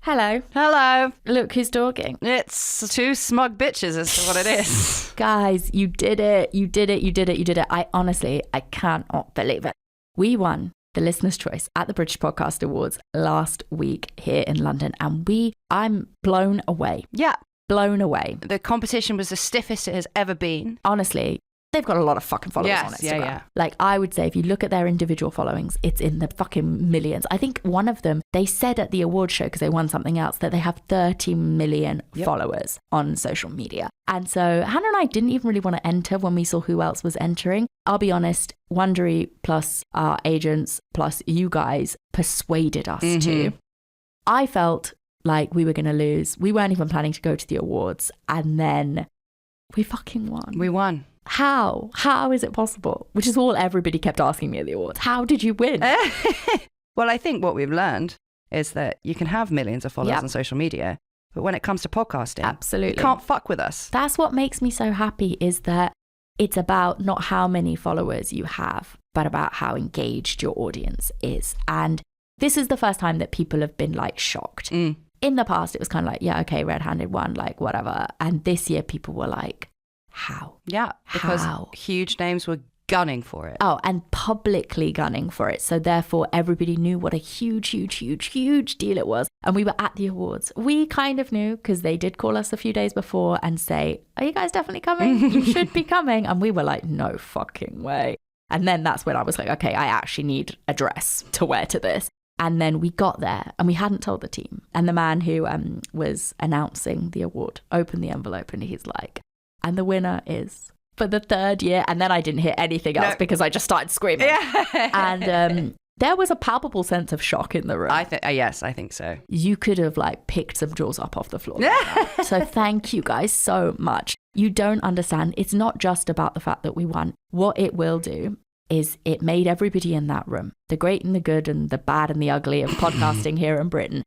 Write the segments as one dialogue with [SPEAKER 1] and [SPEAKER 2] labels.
[SPEAKER 1] Hello.
[SPEAKER 2] Hello.
[SPEAKER 1] Look who's talking.
[SPEAKER 2] It's two smug bitches as to what it is.
[SPEAKER 1] Guys, you did it. You did it. You did it. You did it. I cannot believe it. We won the Listener's Choice at the British Podcast Awards last week here in London. And I'm blown away.
[SPEAKER 2] Yeah.
[SPEAKER 1] Blown away.
[SPEAKER 2] The competition was the stiffest it has ever been.
[SPEAKER 1] Honestly, they've got a lot of fucking followers on Instagram.
[SPEAKER 2] Yeah.
[SPEAKER 1] Like, I would say if you look at their individual followings, it's in the fucking millions. I think one of them, they said at the award show, because they won something else, that they have 30 million followers on social media. And so Hannah and I didn't even really want to enter when we saw who else was entering. I'll be honest, Wondery plus our agents plus you guys persuaded us to. I felt like we were going to lose. We weren't even planning to go to the awards. And then we fucking won.
[SPEAKER 2] We won.
[SPEAKER 1] How? How is it possible? Which is all everybody kept asking me at the awards. How did you win?
[SPEAKER 2] Well, I think what we've learned is that you can have millions of followers on social media, but when it comes to podcasting,
[SPEAKER 1] absolutely,
[SPEAKER 2] you can't fuck with us.
[SPEAKER 1] That's what makes me so happy, is that it's about not how many followers you have, but about how engaged your audience is. And this is the first time that people have been like shocked. In the past, it was kind of like, yeah, okay, Red-Handed won, like whatever. And this year people were like, how?
[SPEAKER 2] Yeah, because huge names were gunning for it.
[SPEAKER 1] Oh, and publicly gunning for it. So therefore, everybody knew what a huge deal it was. And we were at the awards. We kind of knew, because they did call us a few days before and say, are you guys definitely coming? You should be coming. And we were like, no fucking way. And then that's when I was like, okay, I actually need a dress to wear to this. And then we got there and we hadn't told the team. And the man who was announcing the award opened the envelope and he's like, and the winner is for the third year. And then I didn't hear anything else because I just started screaming. Yeah. And there was a palpable sense of shock in the room.
[SPEAKER 2] Yes, I think so.
[SPEAKER 1] You could have like picked some jewels up off the floor. So thank you guys so much. You don't understand. It's not just about the fact that we won. What it will do is it made everybody in that room, the great and the good and the bad and the ugly of podcasting here in Britain,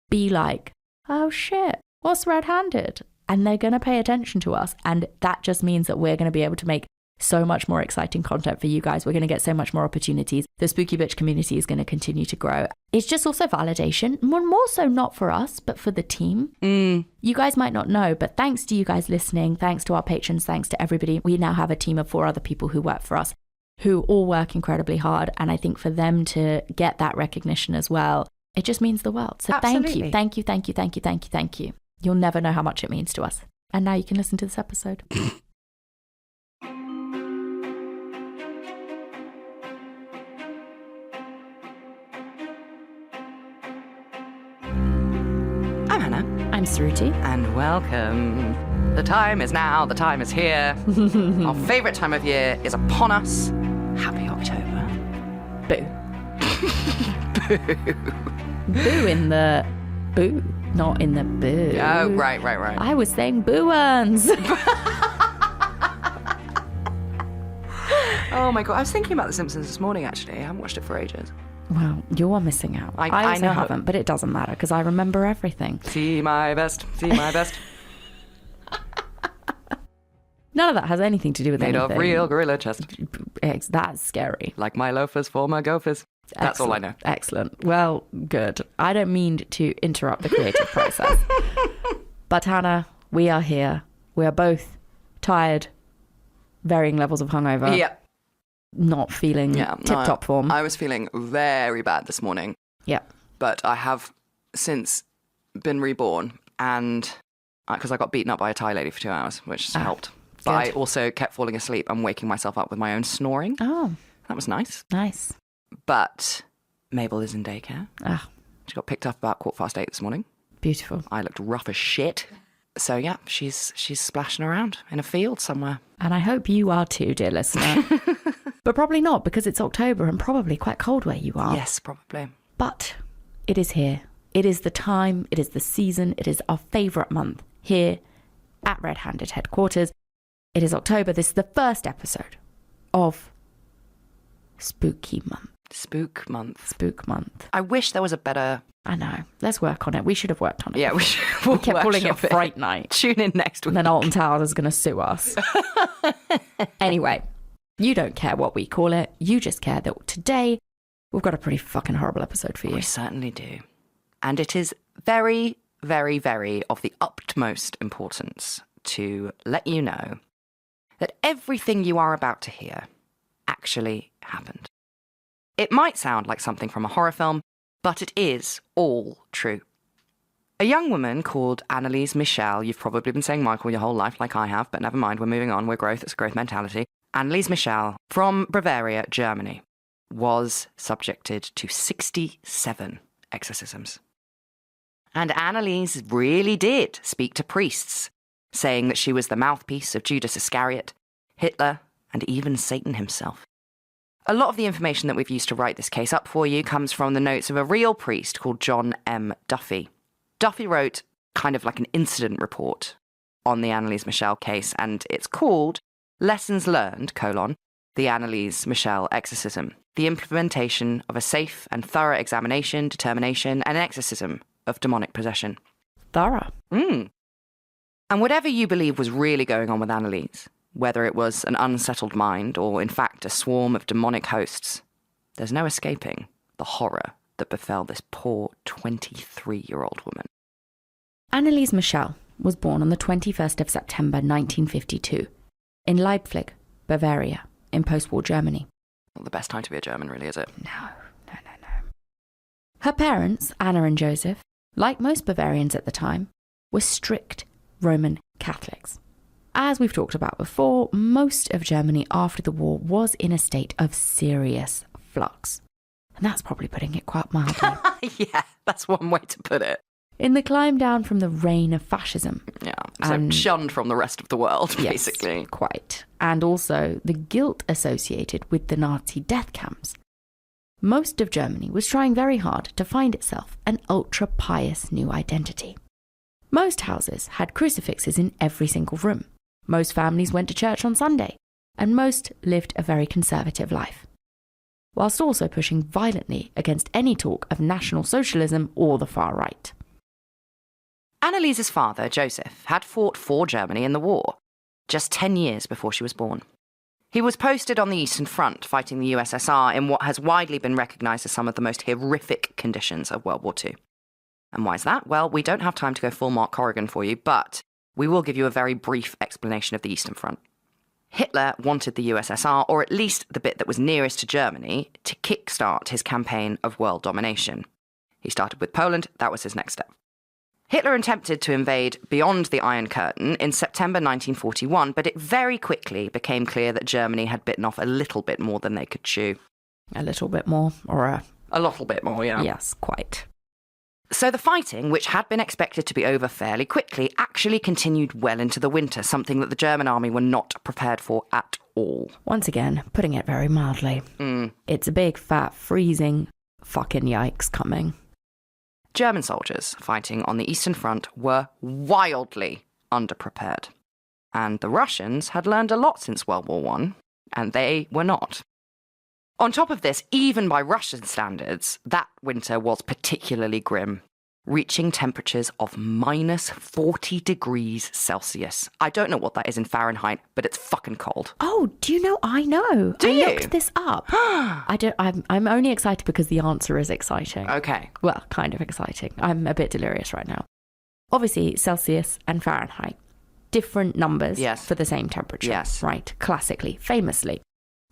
[SPEAKER 1] be like, oh shit, what's Red-Handed? And they're going to pay attention to us. And that just means that we're going to be able to make so much more exciting content for you guys. We're going to get so much more opportunities. The Spooky Bitch community is going to continue to grow. It's just also validation, more so not for us, but for the team. You guys might not know, but thanks to you guys listening, thanks to our patrons, thanks to everybody, we now have a team of 4 other people who work for us, who all work incredibly hard. And I think for them to get that recognition as well, it just means the world. So
[SPEAKER 2] Absolutely.
[SPEAKER 1] Thank you. You'll never know how much it means to us. And now you can listen to this episode.
[SPEAKER 2] I'm Hannah.
[SPEAKER 1] I'm Sruti.
[SPEAKER 2] And welcome. The time is now. The time is here. Our favourite time of year is upon us. Happy October.
[SPEAKER 1] Boo. Boo in the boo, not in the boo.
[SPEAKER 2] Oh, right.
[SPEAKER 1] I was saying boo-uns.
[SPEAKER 2] Oh my God. I was thinking about The Simpsons this morning, actually. I haven't watched it for ages.
[SPEAKER 1] Well, you're missing out. I also haven't, but it doesn't matter because I remember everything.
[SPEAKER 2] See my best.
[SPEAKER 1] None of that has anything to do with anything.
[SPEAKER 2] Made of real gorilla chest.
[SPEAKER 1] That's scary.
[SPEAKER 2] Like my loafers for my gophers. That's all I know.
[SPEAKER 1] Excellent. Well, good. I don't mean to interrupt the creative process. But Hannah, we are here. We are both tired, varying levels of hungover.
[SPEAKER 2] Yeah.
[SPEAKER 1] Not feeling tip-top form.
[SPEAKER 2] I was feeling very bad this morning.
[SPEAKER 1] Yeah.
[SPEAKER 2] But I have since been reborn, and because I got beaten up by a Thai lady for 2 hours, which has helped. But I also kept falling asleep and waking myself up with my own snoring.
[SPEAKER 1] Oh.
[SPEAKER 2] That was nice.
[SPEAKER 1] Nice.
[SPEAKER 2] But Mabel is in daycare. She got picked up about 8:15 this morning.
[SPEAKER 1] Beautiful.
[SPEAKER 2] I looked rough as shit. So yeah, she's splashing around in a field somewhere.
[SPEAKER 1] And I hope you are too, dear listener. But probably not, because it's October and probably quite cold where you are.
[SPEAKER 2] Yes, probably.
[SPEAKER 1] But it is here. It is the time. It is the season. It is our favourite month here at Red-Handed headquarters. It is October. This is the first episode of Spooky Month.
[SPEAKER 2] Spook month.
[SPEAKER 1] I
[SPEAKER 2] wish there was a better...
[SPEAKER 1] I know. Let's work on it. We should have worked on it.
[SPEAKER 2] Yeah, we should.
[SPEAKER 1] We kept calling it Fright Night.
[SPEAKER 2] Tune in next week.
[SPEAKER 1] And then Alton Towers is going to sue us. Anyway, you don't care what we call it. You just care that today we've got a pretty fucking horrible episode for you.
[SPEAKER 2] We certainly do. And it is very, very, very of the utmost importance to let you know that everything you are about to hear actually happened. It might sound like something from a horror film, but it is all true. A young woman called Anneliese Michel, you've probably been saying Michael your whole life like I have, but never mind, we're moving on, we're growth, it's a growth mentality. Anneliese Michel, from Bavaria, Germany, was subjected to 67 exorcisms. And Anneliese really did speak to priests, saying that she was the mouthpiece of Judas Iscariot, Hitler, and even Satan himself. A lot of the information that we've used to write this case up for you comes from the notes of a real priest called John M. Duffy. Duffy wrote kind of like an incident report on the Anneliese Michel case, and it's called Lessons Learned, the Anneliese Michel Exorcism, the implementation of a safe and thorough examination, determination, and exorcism of demonic possession.
[SPEAKER 1] Thorough.
[SPEAKER 2] And whatever you believe was really going on with Anneliese, whether it was an unsettled mind or, in fact, a swarm of demonic hosts, there's no escaping the horror that befell this poor 23-year-old woman.
[SPEAKER 1] Anneliese Michel was born on the 21st of September 1952 in Leipzig, Bavaria, in post-war Germany.
[SPEAKER 2] Not the best time to be a German, really, is it?
[SPEAKER 1] No. Her parents, Anna and Joseph, like most Bavarians at the time, were strict Roman Catholics. As we've talked about before, most of Germany after the war was in a state of serious flux. And that's probably putting it quite mildly.
[SPEAKER 2] Yeah, that's one way to put it.
[SPEAKER 1] In the climb down from the reign of fascism.
[SPEAKER 2] Yeah, so shunned from the rest of the world, basically.
[SPEAKER 1] Yes, quite. And also the guilt associated with the Nazi death camps. Most of Germany was trying very hard to find itself an ultra-pious new identity. Most houses had crucifixes in every single room. Most families went to church on Sunday. And most lived a very conservative life, whilst also pushing violently against any talk of National Socialism or the far right.
[SPEAKER 2] Anneliese's father, Joseph, had fought for Germany in the war, just 10 years before she was born. He was posted on the Eastern Front fighting the USSR in what has widely been recognised as some of the most horrific conditions of World War II. And why is that? Well, we don't have time to go full Mark Corrigan for you, but we will give you a very brief explanation of the Eastern Front. Hitler wanted the USSR, or at least the bit that was nearest to Germany, to kickstart his campaign of world domination. He started with Poland, that was his next step. Hitler attempted to invade beyond the Iron Curtain in September 1941, but it very quickly became clear that Germany had bitten off a little bit more than they could chew.
[SPEAKER 1] A little bit more, or
[SPEAKER 2] a little bit more, yeah.
[SPEAKER 1] Yes, quite.
[SPEAKER 2] So the fighting, which had been expected to be over fairly quickly, actually continued well into the winter, something that the German army were not prepared for at all.
[SPEAKER 1] Once again, putting it very mildly. It's a big, fat, freezing fucking yikes coming.
[SPEAKER 2] German soldiers fighting on the Eastern Front were wildly underprepared. And the Russians had learned a lot since World War I, and they were not. On top of this, even by Russian standards, that winter was particularly grim, reaching temperatures of minus 40 degrees Celsius. I don't know what that is in Fahrenheit, but it's fucking cold.
[SPEAKER 1] Oh, do you know? I know.
[SPEAKER 2] Do you?
[SPEAKER 1] I looked this up. I'm only excited because the answer is exciting.
[SPEAKER 2] Okay.
[SPEAKER 1] Well, kind of exciting. I'm a bit delirious right now. Obviously, Celsius and Fahrenheit, different numbers for the same temperature.
[SPEAKER 2] Yes.
[SPEAKER 1] Right. Classically, famously.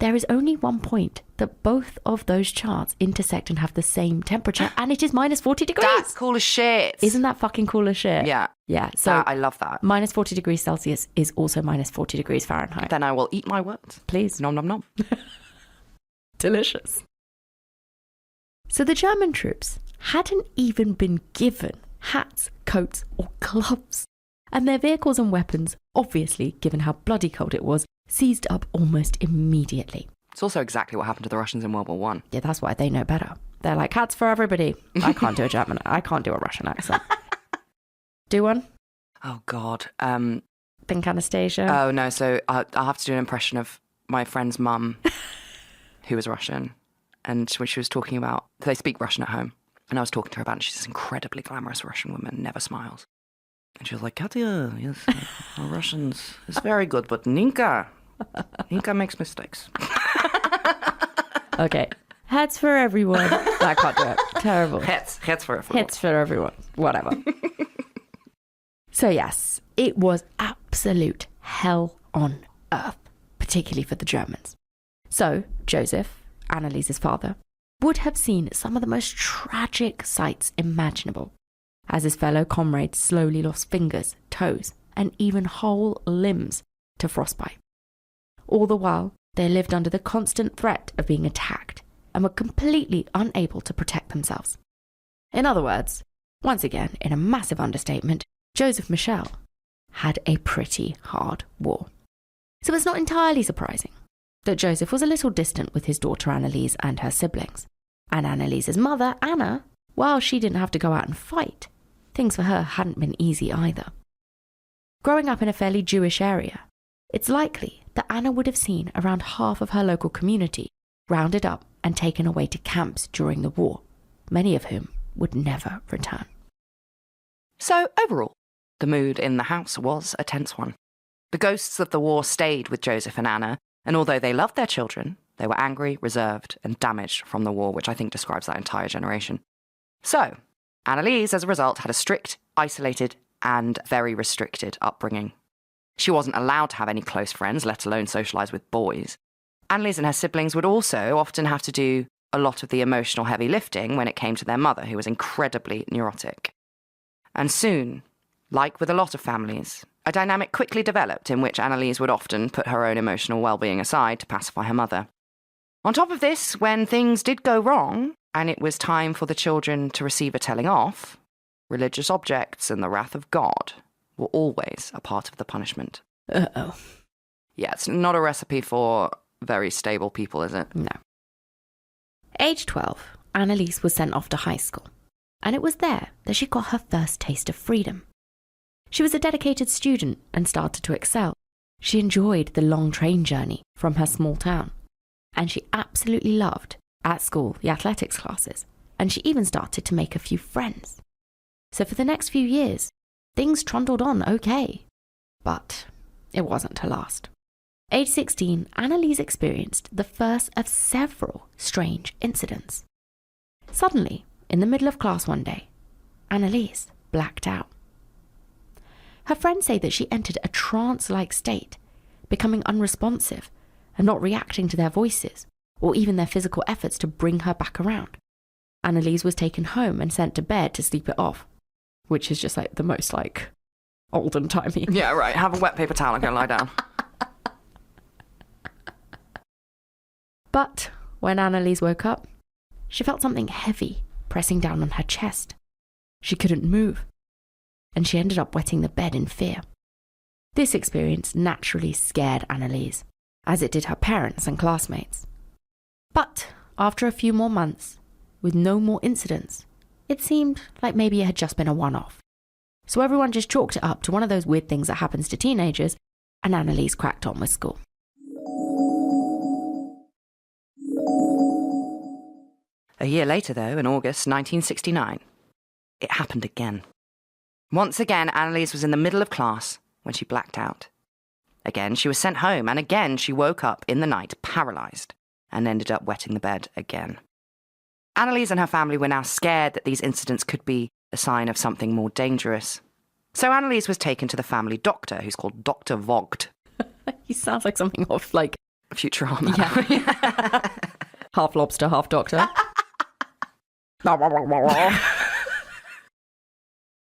[SPEAKER 1] There is only one point that both of those charts intersect and have the same temperature, and it is minus 40 degrees.
[SPEAKER 2] That's cool as shit.
[SPEAKER 1] Isn't that fucking cool as shit?
[SPEAKER 2] Yeah.
[SPEAKER 1] Yeah. So
[SPEAKER 2] I love that.
[SPEAKER 1] Minus 40 degrees Celsius is also minus 40 degrees Fahrenheit.
[SPEAKER 2] Then I will eat my words.
[SPEAKER 1] Please.
[SPEAKER 2] Nom nom nom.
[SPEAKER 1] Delicious. So the German troops hadn't even been given hats, coats, or gloves. And their vehicles and weapons, obviously, given how bloody cold it was, seized up almost immediately.
[SPEAKER 2] It's also exactly what happened to the Russians in World War I.
[SPEAKER 1] Yeah, that's why they know better. They're like, hats for everybody. I can't do a German. I can't do a Russian accent. Do one?
[SPEAKER 2] Oh, God.
[SPEAKER 1] Think Anastasia?
[SPEAKER 2] Oh, no. So I'll have to do an impression of my friend's mum, who was Russian. And when she was talking about, they speak Russian at home. And I was talking to her about it. She's this incredibly glamorous Russian woman, never smiles. And she was like, Katya, yes, Russians is very good, but Ninka makes mistakes.
[SPEAKER 1] Okay, Heads for everyone. I can't do it. Terrible.
[SPEAKER 2] Heads for everyone.
[SPEAKER 1] Heads for everyone. Whatever. So yes, it was absolute hell on earth, particularly for the Germans. So Joseph, Anneliese's father, would have seen some of the most tragic sights imaginable, as his fellow comrades slowly lost fingers, toes, and even whole limbs to frostbite. All the while, they lived under the constant threat of being attacked and were completely unable to protect themselves. In other words, once again, in a massive understatement, Joseph Michel had a pretty hard war. So it's not entirely surprising that Joseph was a little distant with his daughter Anneliese and her siblings. And Anneliese's mother, Anna, while she didn't have to go out and fight, things for her hadn't been easy either. Growing up in a fairly Jewish area, it's likely that Anna would have seen around half of her local community rounded up and taken away to camps during the war, many of whom would never return.
[SPEAKER 2] So overall, the mood in the house was a tense one. The ghosts of the war stayed with Joseph and Anna, and although they loved their children, they were angry, reserved, and damaged from the war, which I think describes that entire generation. So, Anneliese, as a result, had a strict, isolated, and very restricted upbringing. She wasn't allowed to have any close friends, let alone socialise with boys. Anneliese and her siblings would also often have to do a lot of the emotional heavy lifting when it came to their mother, who was incredibly neurotic. And soon, like with a lot of families, a dynamic quickly developed in which Anneliese would often put her own emotional well-being aside to pacify her mother. On top of this, when things did go wrong, and it was time for the children to receive a telling off, religious objects and the wrath of God were always a part of the punishment.
[SPEAKER 1] Uh-oh.
[SPEAKER 2] Yeah, it's not a recipe for very stable people, is it?
[SPEAKER 1] No. Age 12, Anneliese was sent off to high school, and it was there that she got her first taste of freedom. She was a dedicated student and started to excel. She enjoyed the long train journey from her small town, and she absolutely loved, at school, the athletics classes, and she even started to make a few friends. So for the next few years, things trundled on okay, but it wasn't to last. Age 16, Anneliese experienced the first of several strange incidents. Suddenly, in the middle of class one day, Anneliese blacked out. Her friends say that she entered a trance-like state, becoming unresponsive and not reacting to their voices or even their physical efforts to bring her back around. Anneliese was taken home and sent to bed to sleep it off, which is just like the most like olden-timey.
[SPEAKER 2] Yeah, right. Have a wet paper towel and go lie down.
[SPEAKER 1] But when Anneliese woke up, she felt something heavy pressing down on her chest. She couldn't move, and she ended up wetting the bed in fear. This experience naturally scared Anneliese, as it did her parents and classmates. But after a few more months, with no more incidents, it seemed like maybe it had just been a one-off. So everyone just chalked it up to one of those weird things that happens to teenagers, and Anneliese cracked on with school.
[SPEAKER 2] A year later, though, in August 1969, it happened again. Once again, Anneliese was in the middle of class when she blacked out. Again, she was sent home, and again she woke up in the night paralysed and ended up wetting the bed again. Anneliese and her family were now scared that these incidents could be a sign of something more dangerous. So Anneliese was taken to the family doctor, who's called Dr. Vogt.
[SPEAKER 1] He sounds like something off like
[SPEAKER 2] Futurama.
[SPEAKER 1] Yeah. Half lobster, half doctor.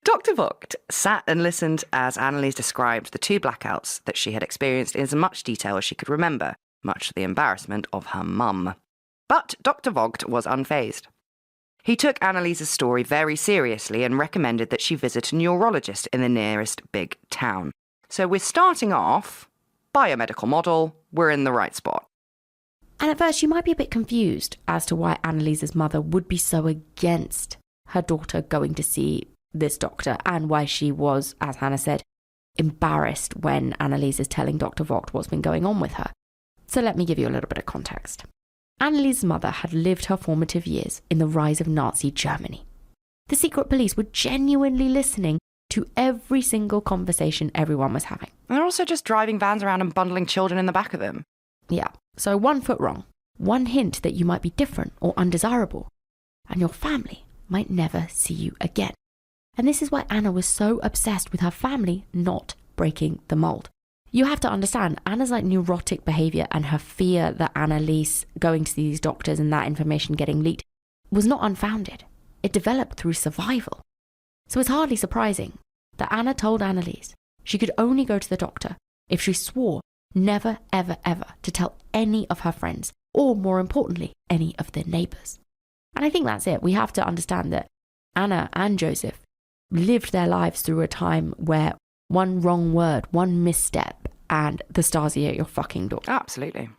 [SPEAKER 2] Dr. Vogt sat and listened as Anneliese described the two blackouts that she had experienced in as much detail as she could remember, much to the embarrassment of her mum. But Dr. Vogt was unfazed. He took Anneliese's story very seriously and recommended that she visit a neurologist in the nearest big town. So we're starting off, biomedical model, we're in the right spot.
[SPEAKER 1] And at first you might be a bit confused as to why Anneliese's mother would be so against her daughter going to see this doctor, and why she was, as Hannah said, embarrassed when Anneliese is telling Dr. Vogt what's been going on with her. So let me give you a little bit of context. Anneliese's mother had lived her formative years in the rise of Nazi Germany. The secret police were genuinely listening to every single conversation everyone was having.
[SPEAKER 2] And they're also just driving vans around and bundling children in the back of them.
[SPEAKER 1] Yeah, so 1 foot wrong, one hint that you might be different or undesirable, and your family might never see you again. And this is why Anna was so obsessed with her family not breaking the mold. You have to understand, Anna's like neurotic behavior and her fear that Anneliese going to these doctors and that information getting leaked was not unfounded. It developed through survival. So it's hardly surprising that Anna told Anneliese she could only go to the doctor if she swore never, ever, ever to tell any of her friends, or more importantly, any of their neighbours. And I think that's it. We have to understand that Anna and Joseph lived their lives through a time where one wrong word, one misstep, and the Stasi at your fucking door.
[SPEAKER 2] Absolutely.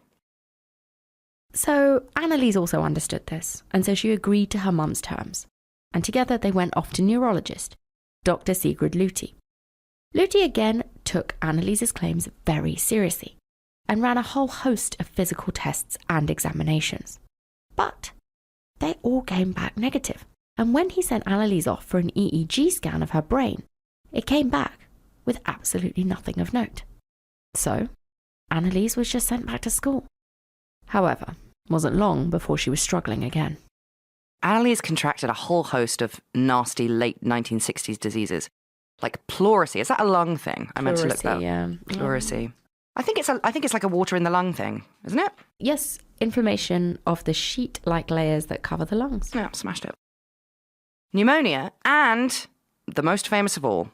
[SPEAKER 1] So Anneliese also understood this, and so she agreed to her mum's terms. And together they went off to neurologist, Dr. Sigrid Luthi. Luthi again took Anneliese's claims very seriously and ran a whole host of physical tests and examinations. But they all came back negative. And when he sent Anneliese off for an EEG scan of her brain, it came back with absolutely nothing of note. So Anneliese was just sent back to school. However, it wasn't long before she was struggling again.
[SPEAKER 2] Anneliese contracted a whole host of nasty late 1960s diseases, like pleurisy. Is that a lung thing? I meant to look that up.
[SPEAKER 1] Yeah.
[SPEAKER 2] Pleurisy. I think it's like a water in the lung thing, isn't it?
[SPEAKER 1] Yes, inflammation of the sheet-like layers that cover the lungs.
[SPEAKER 2] Yeah, smashed it. Pneumonia, and the most famous of all,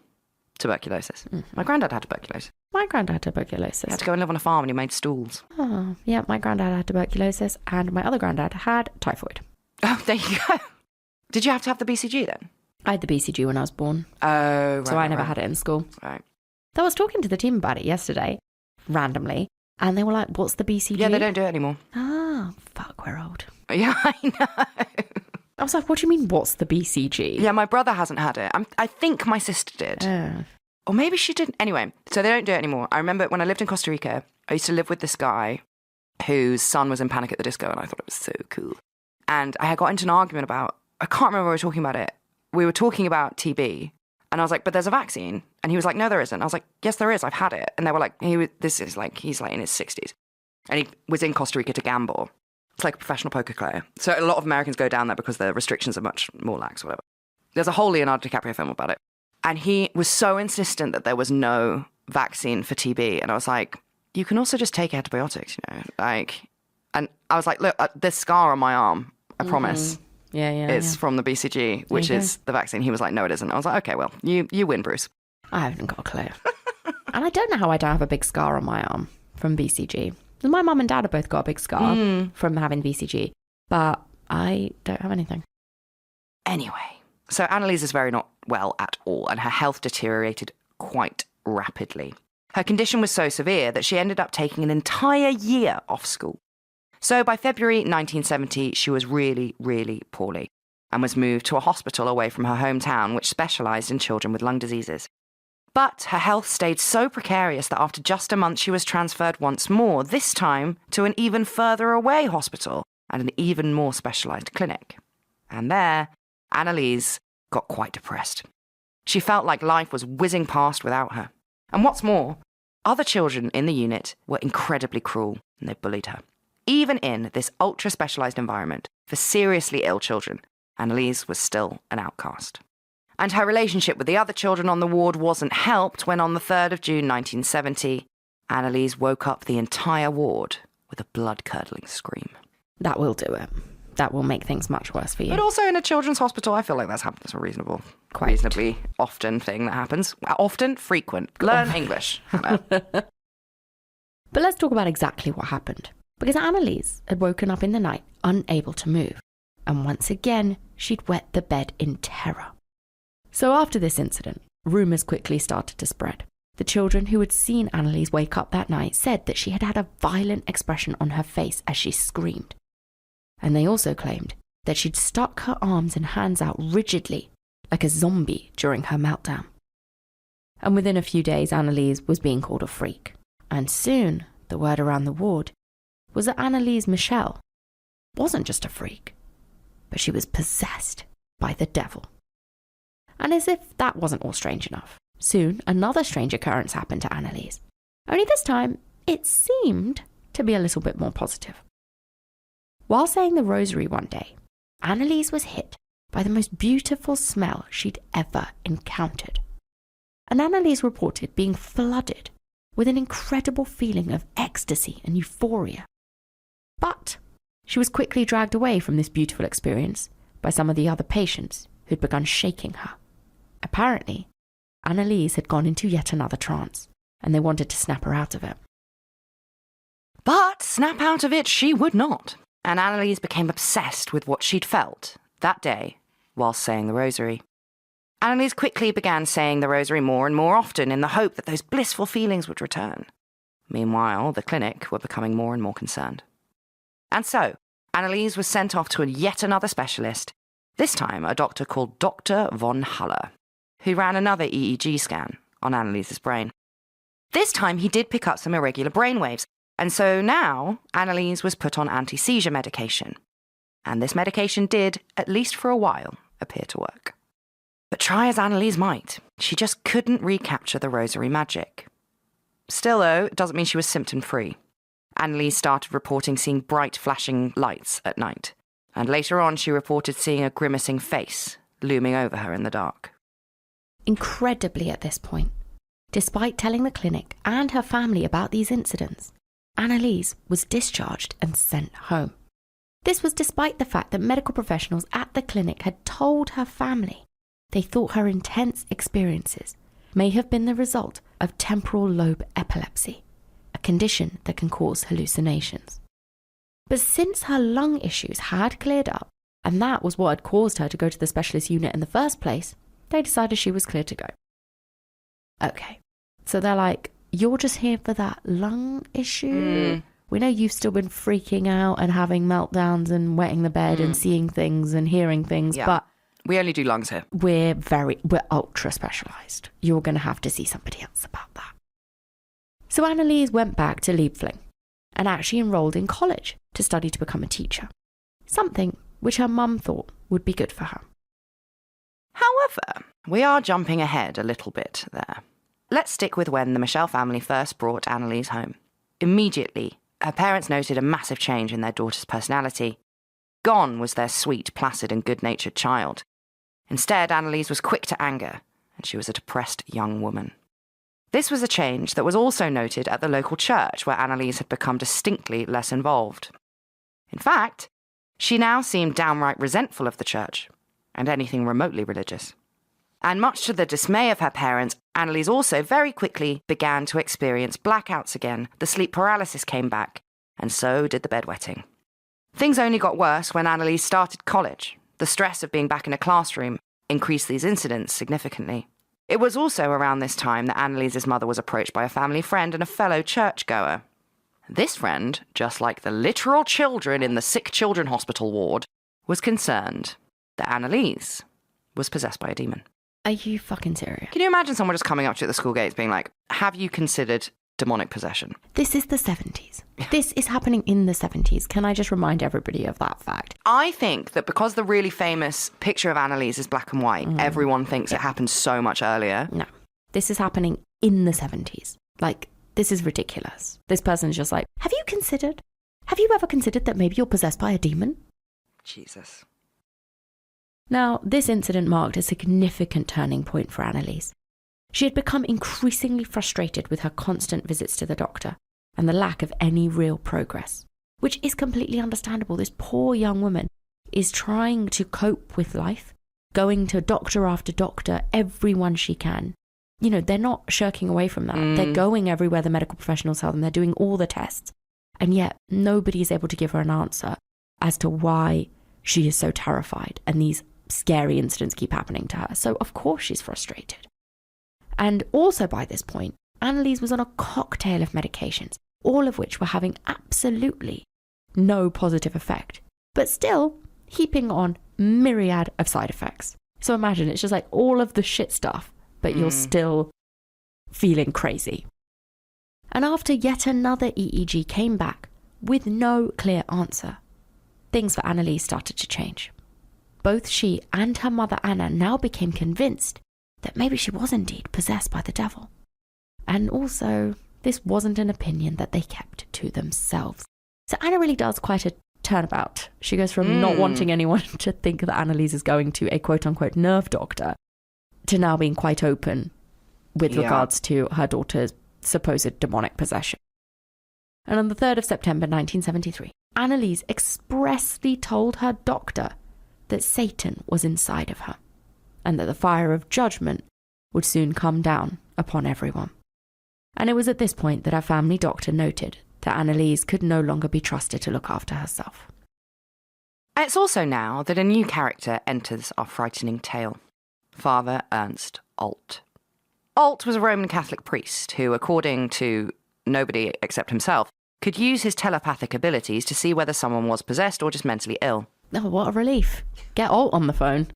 [SPEAKER 2] tuberculosis.
[SPEAKER 1] Mm-hmm.
[SPEAKER 2] My granddad had tuberculosis.
[SPEAKER 1] My granddad had tuberculosis.
[SPEAKER 2] He had to go and live on a farm and he made stools.
[SPEAKER 1] Oh, yeah, my granddad had tuberculosis and my other granddad had typhoid.
[SPEAKER 2] Oh, there you go. Did you have to have the BCG then?
[SPEAKER 1] I had the BCG when I was born.
[SPEAKER 2] Oh, right.
[SPEAKER 1] So I never had it in school.
[SPEAKER 2] Right.
[SPEAKER 1] I was talking to the team about it yesterday, randomly, and they were like, what's the BCG?
[SPEAKER 2] Yeah, they don't do it anymore.
[SPEAKER 1] Ah, fuck, we're old.
[SPEAKER 2] Yeah, I know.
[SPEAKER 1] I was like, what do you mean, what's the BCG?
[SPEAKER 2] Yeah, my brother hasn't had it. I think my sister did. Or maybe she didn't. Anyway, so they don't do it anymore. I remember when I lived in Costa Rica, I used to live with this guy whose son was in Panic at the Disco, and I thought it was so cool. And I had got into an argument about, I can't remember what we were talking about it. We were talking about TB, and I was like, but there's a vaccine. And he was like, no, there isn't. I was like, yes, there is. I've had it. And they were like, he's like in his 60s. And he was in Costa Rica to gamble. It's like a professional poker player. So a lot of Americans go down there because the restrictions are much more lax or whatever. There's a whole Leonardo DiCaprio film about it. And he was so insistent that there was no vaccine for TB. And I was like, you can also just take antibiotics, you know, like, and I was like, look, this scar on my arm, I promise. It's from the BCG, which is the vaccine. He was like, no, it isn't. I was like, okay, well, you win, Bruce.
[SPEAKER 1] I haven't got a clue. And I don't know how I don't have a big scar on my arm from BCG. My mum and dad have both got a big scar from having BCG, but I don't have anything.
[SPEAKER 2] Anyway, so Anneliese is very not well at all, and her health deteriorated quite rapidly. Her condition was so severe that she ended up taking an entire year off school. So by February 1970, she was really, really poorly and was moved to a hospital away from her hometown, which specialised in children with lung diseases. But her health stayed so precarious that after just a month, she was transferred once more, this time to an even further away hospital and an even more specialised clinic. And there, Anneliese got quite depressed. She felt like life was whizzing past without her. And what's more, other children in the unit were incredibly cruel and they bullied her. Even in this ultra-specialised environment for seriously ill children, Anneliese was still an outcast. And her relationship with the other children on the ward wasn't helped when on the 3rd of June 1970, Anneliese woke up the entire ward with a blood-curdling scream.
[SPEAKER 1] That will do it. That will make things much worse for you.
[SPEAKER 2] But also in a children's hospital, I feel like that's a reasonably often thing that happens. Often, frequent. Learn English.
[SPEAKER 1] But let's talk about exactly what happened. Because Anneliese had woken up in the night, unable to move. And once again, she'd wet the bed in terror. So after this incident, rumours quickly started to spread. The children who had seen Anneliese wake up that night said that she had had a violent expression on her face as she screamed. And they also claimed that she'd stuck her arms and hands out rigidly, like a zombie during her meltdown. And within a few days, Anneliese was being called a freak. And soon, the word around the ward was that Anneliese Michel wasn't just a freak, but she was possessed by the devil. And as if that wasn't all strange enough, soon another strange occurrence happened to Anneliese. Only this time, it seemed to be a little bit more positive. While saying the rosary one day, Anneliese was hit by the most beautiful smell she'd ever encountered. And Anneliese reported being flooded with an incredible feeling of ecstasy and euphoria. But she was quickly dragged away from this beautiful experience by some of the other patients who'd begun shaking her. Apparently, Anneliese had gone into yet another trance, and they wanted to snap her out of it.
[SPEAKER 2] But snap out of it she would not, and Anneliese became obsessed with what she'd felt that day whilst saying the rosary. Anneliese quickly began saying the rosary more and more often in the hope that those blissful feelings would return. Meanwhile, the clinic were becoming more and more concerned. And so, Anneliese was sent off to yet another specialist, this time a doctor called Dr. von Haller, who ran another EEG scan on Anneliese's brain. This time he did pick up some irregular brainwaves, and so now Anneliese was put on anti-seizure medication. And this medication did, at least for a while, appear to work. But try as Anneliese might, she just couldn't recapture the rosary magic. Still, though, it doesn't mean she was symptom-free. Anneliese started reporting seeing bright flashing lights at night, and later on she reported seeing a grimacing face looming over her in the dark.
[SPEAKER 1] Incredibly at this point, despite telling the clinic and her family about these incidents, Anneliese was discharged and sent home. This was despite the fact that medical professionals at the clinic had told her family they thought her intense experiences may have been the result of temporal lobe epilepsy, a condition that can cause hallucinations. But since her lung issues had cleared up, and that was what had caused her to go to the specialist unit in the first place, they decided she was clear to go. Okay, so they're like, you're just here for that lung issue? We know you've still been freaking out and having meltdowns and wetting the bed and seeing things and hearing things, but
[SPEAKER 2] we only do lungs here.
[SPEAKER 1] We're ultra specialised. You're going to have to see somebody else about that. So Anneliese went back to Liebfling and actually enrolled in college to study to become a teacher, something which her mum thought would be good for her.
[SPEAKER 2] However, we are jumping ahead a little bit there. Let's stick with when the Michel family first brought Anneliese home. Immediately, her parents noted a massive change in their daughter's personality. Gone was their sweet, placid and good-natured child. Instead, Anneliese was quick to anger, and she was a depressed young woman. This was a change that was also noted at the local church, where Anneliese had become distinctly less involved. In fact, she now seemed downright resentful of the church, and anything remotely religious. And much to the dismay of her parents, Anneliese also very quickly began to experience blackouts again, the sleep paralysis came back, and so did the bedwetting. Things only got worse when Anneliese started college. The stress of being back in a classroom increased these incidents significantly. It was also around this time that Anneliese's mother was approached by a family friend and a fellow churchgoer. This friend, just like the literal children in the sick children hospital ward, was concerned that Anneliese was possessed by a demon.
[SPEAKER 1] Are you fucking serious?
[SPEAKER 2] Can you imagine someone just coming up to you at the school gates being like, have you considered demonic possession?
[SPEAKER 1] This is the 70s. This is happening in the 70s. Can I just remind everybody of that fact?
[SPEAKER 2] I think that because the really famous picture of Anneliese is black and white, everyone thinks it happened so much earlier.
[SPEAKER 1] No. This is happening in the 70s. Like, this is ridiculous. This person's just like, have you ever considered that maybe you're possessed by a demon?
[SPEAKER 2] Jesus.
[SPEAKER 1] Now, this incident marked a significant turning point for Anneliese. She had become increasingly frustrated with her constant visits to the doctor and the lack of any real progress, which is completely understandable. This poor young woman is trying to cope with life, going to doctor after doctor, everyone she can. You know, they're not shirking away from that. They're going everywhere the medical professionals tell them. They're doing all the tests. And yet, nobody is able to give her an answer as to why she is so terrified and these scary incidents keep happening to her. So, of course, she's frustrated. And also by this point, Anneliese was on a cocktail of medications, all of which were having absolutely no positive effect, but still heaping on myriad of side effects. So imagine it's just like all of the shit stuff, but you're still feeling crazy. And after yet another EEG came back with no clear answer, things for Anneliese started to change. Both she and her mother Anna now became convinced that maybe she was indeed possessed by the devil. And also, this wasn't an opinion that they kept to themselves. So Anna really does quite a turnabout. She goes from not wanting anyone to think that Anneliese is going to a quote-unquote nerve doctor to now being quite open with regards to her daughter's supposed demonic possession. And on the 3rd of September 1973, Anneliese expressly told her doctor that Satan was inside of her and that the fire of judgment would soon come down upon everyone. And it was at this point that our family doctor noted that Anneliese could no longer be trusted to look after herself.
[SPEAKER 2] It's also now that a new character enters our frightening tale. Father Ernst Alt. Alt was a Roman Catholic priest who, according to nobody except himself, could use his telepathic abilities to see whether someone was possessed or just mentally ill.
[SPEAKER 1] Oh, what a relief. Get Alt on the phone.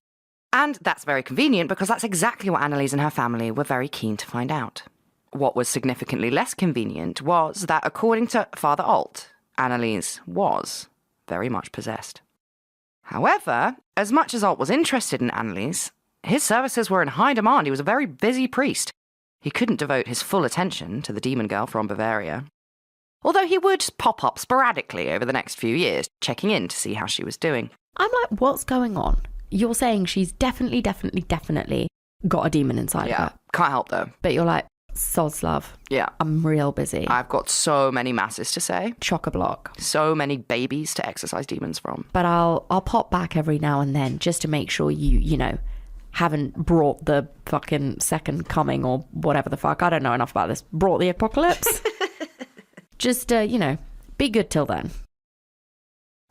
[SPEAKER 2] And that's very convenient because that's exactly what Anneliese and her family were very keen to find out. What was significantly less convenient was that, according to Father Alt, Anneliese was very much possessed. However, as much as Alt was interested in Anneliese, his services were in high demand. He was a very busy priest. He couldn't devote his full attention to the demon girl from Bavaria. Although he would pop up sporadically over the next few years, checking in to see how she was doing.
[SPEAKER 1] I'm like, what's going on? You're saying she's definitely got a demon inside of her.
[SPEAKER 2] Can't help though.
[SPEAKER 1] But you're like, sods love.
[SPEAKER 2] Yeah.
[SPEAKER 1] I'm real busy.
[SPEAKER 2] I've got so many masses to say.
[SPEAKER 1] Chock-a-block.
[SPEAKER 2] So many babies to exorcise demons from.
[SPEAKER 1] But I'll pop back every now and then just to make sure you know, haven't brought the fucking second coming or whatever the fuck. I don't know enough about this. Brought the apocalypse. Just, be good till then.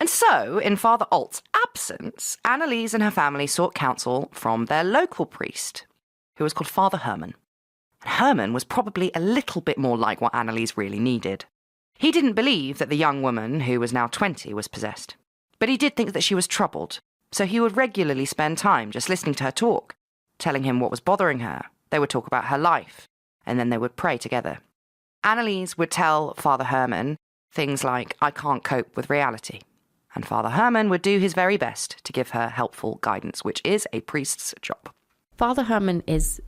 [SPEAKER 2] And so, in Father Alt's absence, Anneliese and her family sought counsel from their local priest, who was called Father Herman. And Herman was probably a little bit more like what Anneliese really needed. He didn't believe that the young woman, who was now 20, was possessed. But he did think that she was troubled, so he would regularly spend time just listening to her talk, telling him what was bothering her. They would talk about her life, and then they would pray together. Anneliese would tell Father Herman things like, "I can't cope with reality." And Father Herman would do his very best to give her helpful guidance, which is a priest's job.
[SPEAKER 1] Father Herman is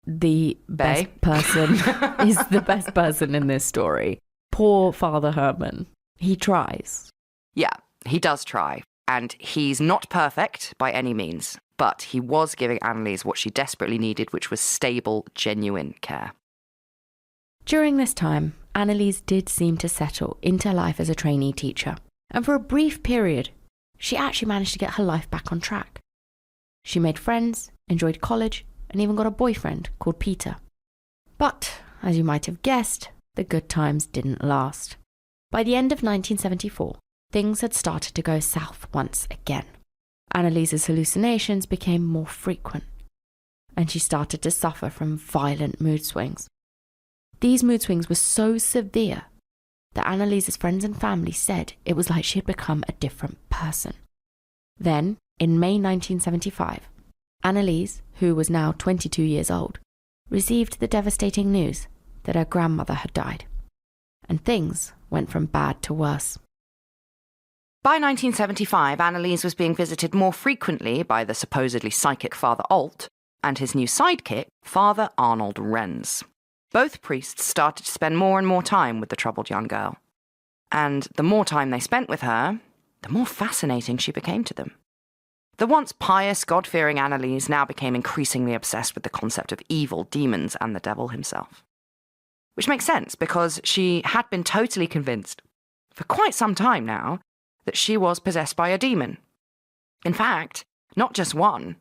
[SPEAKER 1] the best person, is the best person in this story. Poor Father Herman. He tries.
[SPEAKER 2] Yeah, he does try. And he's not perfect by any means, but he was giving Anneliese what she desperately needed, which was stable, genuine care.
[SPEAKER 1] During this time, Anneliese did seem to settle into life as a trainee teacher. And for a brief period, she actually managed to get her life back on track. She made friends, enjoyed college, and even got a boyfriend called Peter. But, as you might have guessed, the good times didn't last. By the end of 1974, things had started to go south once again. Anneliese's hallucinations became more frequent, and she started to suffer from violent mood swings. These mood swings were so severe that Anneliese's friends and family said it was like she had become a different person. Then, in May 1975, Anneliese, who was now 22 years old, received the devastating news that her grandmother had died. And things went from bad to worse.
[SPEAKER 2] By 1975, Anneliese was being visited more frequently by the supposedly psychic Father Alt and his new sidekick, Father Arnold Renz. Both priests started to spend more and more time with the troubled young girl. And the more time they spent with her, the more fascinating she became to them. The once pious, God-fearing Anneliese now became increasingly obsessed with the concept of evil, demons, and the devil himself. Which makes sense, because she had been totally convinced, for quite some time now, that she was possessed by a demon. In fact, not just one,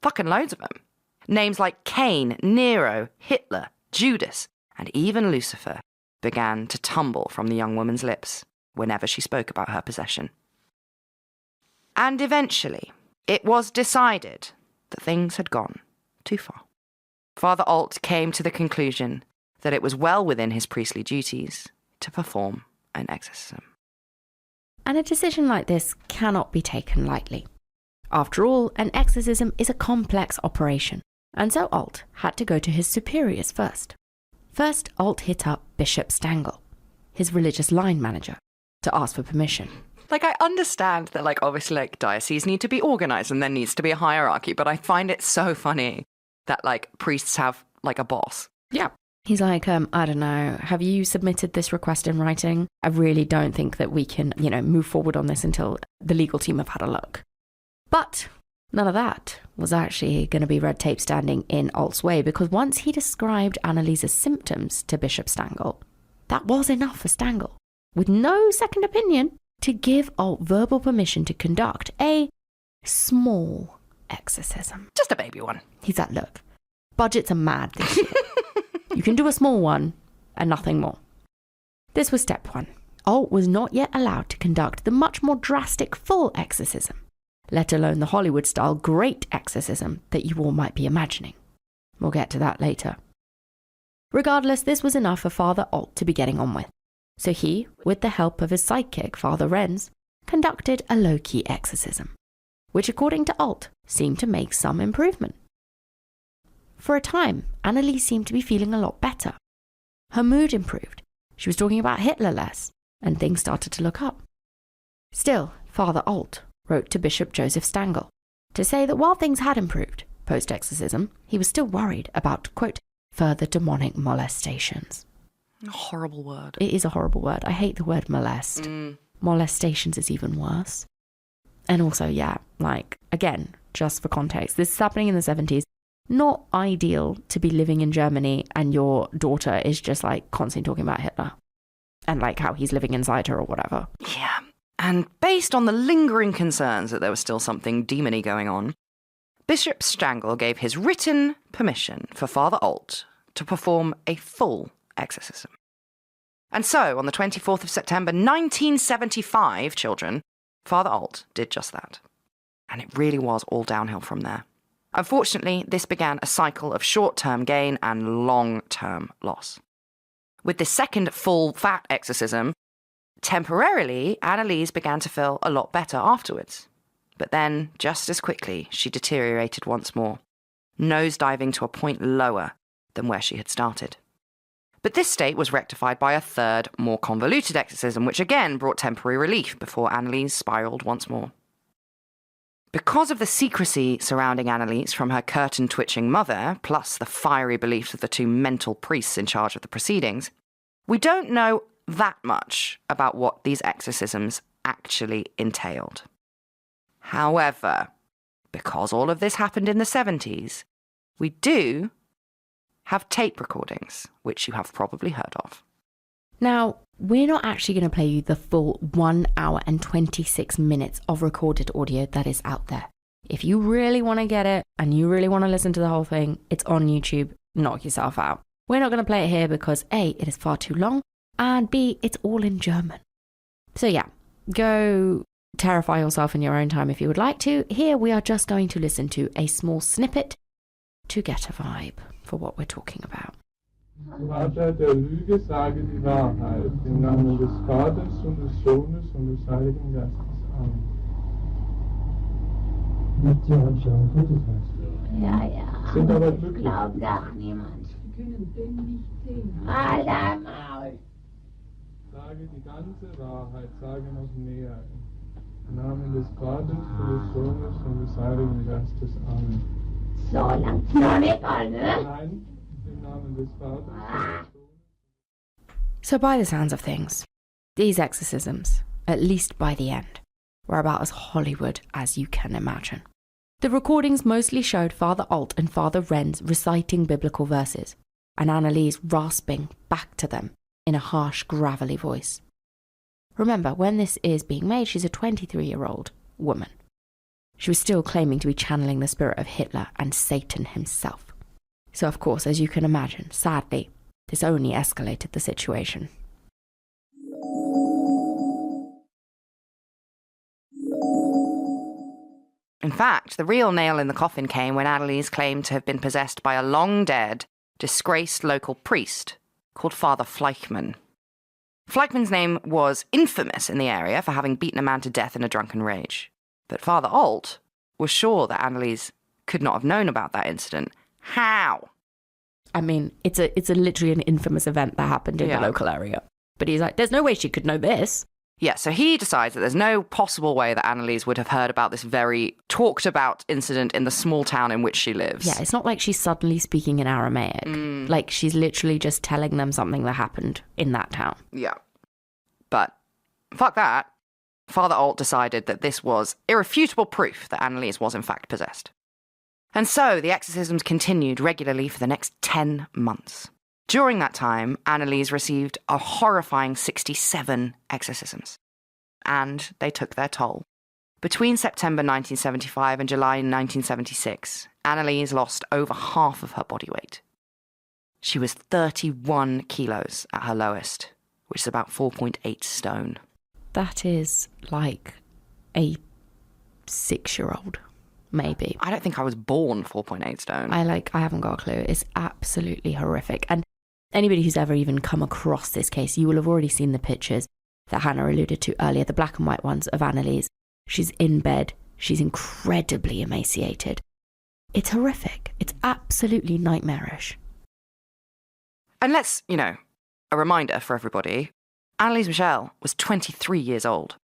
[SPEAKER 2] fucking loads of them. Names like Cain, Nero, Hitler, Judas, and even Lucifer began to tumble from the young woman's lips whenever she spoke about her possession. And eventually, it was decided that things had gone too far. Father Alt came to the conclusion that it was well within his priestly duties to perform an exorcism.
[SPEAKER 1] And a decision like this cannot be taken lightly. After all, an exorcism is a complex operation, and so Alt had to go to his superiors first. First, Alt hit up Bishop Stangl, his religious line manager, to ask for permission.
[SPEAKER 2] I understand that, obviously, dioceses need to be organized and there needs to be a hierarchy, but I find it so funny that, priests have, a boss.
[SPEAKER 1] Yeah. He's like, I don't know, have you submitted this request in writing? I really don't think that we can, move forward on this until the legal team have had a look. But none of that was actually going to be red tape standing in Alt's way, because once he described Anneliese's symptoms to Bishop Stangl, that was enough for Stangl, with no second opinion, to give Alt verbal permission to conduct a small exorcism.
[SPEAKER 2] Just a baby one.
[SPEAKER 1] He's like, look, budgets are mad this year. You can do a small one and nothing more. This was step one. Alt was not yet allowed to conduct the much more drastic full exorcism, let alone the Hollywood-style great exorcism that you all might be imagining. We'll get to that later. Regardless, this was enough for Father Alt to be getting on with. So he, with the help of his sidekick, Father Renz, conducted a low-key exorcism, which according to Alt seemed to make some improvement. For a time, Anneliese seemed to be feeling a lot better. Her mood improved. She was talking about Hitler less, and things started to look up. Still, Father Alt wrote to Bishop Joseph Stangl to say that while things had improved post-exorcism, he was still worried about, quote, further demonic molestations.
[SPEAKER 2] A horrible word.
[SPEAKER 1] It is a horrible word. I hate the word molest. Molestations is even worse. And also, again, just for context, this is happening in the 70s. Not ideal to be living in Germany and your daughter is just constantly talking about Hitler and how he's living inside her or whatever.
[SPEAKER 2] Yeah. And based on the lingering concerns that there was still something demony going on, Bishop Stangl gave his written permission for Father Alt to perform a full exorcism. And so, on the 24th of September 1975, children, Father Alt did just that. And it really was all downhill from there. Unfortunately, this began a cycle of short-term gain and long-term loss. With the second full fat exorcism, temporarily, Anneliese began to feel a lot better afterwards. But then, just as quickly, she deteriorated once more, nosediving to a point lower than where she had started. But this state was rectified by a third, more convoluted exorcism, which again brought temporary relief before Anneliese spiraled once more. Because of the secrecy surrounding Anneliese from her curtain-twitching mother, plus the fiery beliefs of the two mental priests in charge of the proceedings, we don't know that much about what these exorcisms actually entailed. However, because all of this happened in the 70s, we do have tape recordings, which you have probably heard of.
[SPEAKER 1] Now, we're not actually going to play you the full 1 hour and 26 minutes of recorded audio that is out there. If you really want to get it and you really want to listen to the whole thing, it's on YouTube. Knock yourself out. We're not going to play it here because A, it is far too long, and B, it's all in German. So yeah, go terrify yourself in your own time if you would like to. Here we are just going to listen to a small snippet to get a vibe for what we're talking about.
[SPEAKER 3] Vater der Lüge, sage die Wahrheit, im Namen des Vaters und des Sohnes und des Heiligen Geistes. Amen. Habt ihr euch auch Gottesgeist?
[SPEAKER 4] Ja.
[SPEAKER 3] Sind aber glücklich.
[SPEAKER 4] Glaubt doch niemand.
[SPEAKER 5] Wir können den nicht sehen.
[SPEAKER 4] Halt dein Maul.
[SPEAKER 3] Sage die ganze Wahrheit, sage noch näher. Im Namen des Vaters und des Sohnes und des Heiligen Geistes. Amen.
[SPEAKER 4] So langt's noch nicht an, ne?
[SPEAKER 3] Nein.
[SPEAKER 1] So by the sounds of things, these exorcisms, at least by the end, were about as Hollywood as you can imagine. The recordings mostly showed Father Alt and Father Renz reciting biblical verses, and Anneliese rasping back to them in a harsh, gravelly voice. Remember, when this is being made, she's a 23-year-old woman. She was still claiming to be channeling the spirit of Hitler and Satan himself. So, of course, as you can imagine, sadly, this only escalated the situation.
[SPEAKER 2] In fact, the real nail in the coffin came when Anneliese claimed to have been possessed by a long-dead, disgraced local priest called Father Fleischmann. Fleischmann's name was infamous in the area for having beaten a man to death in a drunken rage. But Father Alt was sure that Anneliese could not have known about that incident. How?
[SPEAKER 1] I mean, it's a literally an infamous event that happened in the local area. But he's like, there's no way she could know this.
[SPEAKER 2] Yeah, so he decides that there's no possible way that Anneliese would have heard about this very talked about incident in the small town in which she lives.
[SPEAKER 1] Yeah, it's not like she's suddenly speaking in Aramaic. Like, she's literally just telling them something that happened in that town.
[SPEAKER 2] Yeah. But fuck that. Father Alt decided that this was irrefutable proof that Anneliese was in fact possessed. And so the exorcisms continued regularly for the next 10 months. During that time, Anneliese received a horrifying 67 exorcisms. And they took their toll. Between September 1975 and July 1976, Anneliese lost over half of her body weight. She was 31 kilos at her lowest, which is about 4.8 stone.
[SPEAKER 1] That is like a 6-year-old, maybe.
[SPEAKER 2] I don't think I was born 4.8 stone.
[SPEAKER 1] I haven't got a clue. It's absolutely horrific. And anybody who's ever even come across this case, you will have already seen the pictures that Hannah alluded to earlier, the black and white ones of Anneliese. She's in bed. She's incredibly emaciated. It's horrific. It's absolutely nightmarish.
[SPEAKER 2] And let's, a reminder for everybody, Anneliese Michel was 23 years old.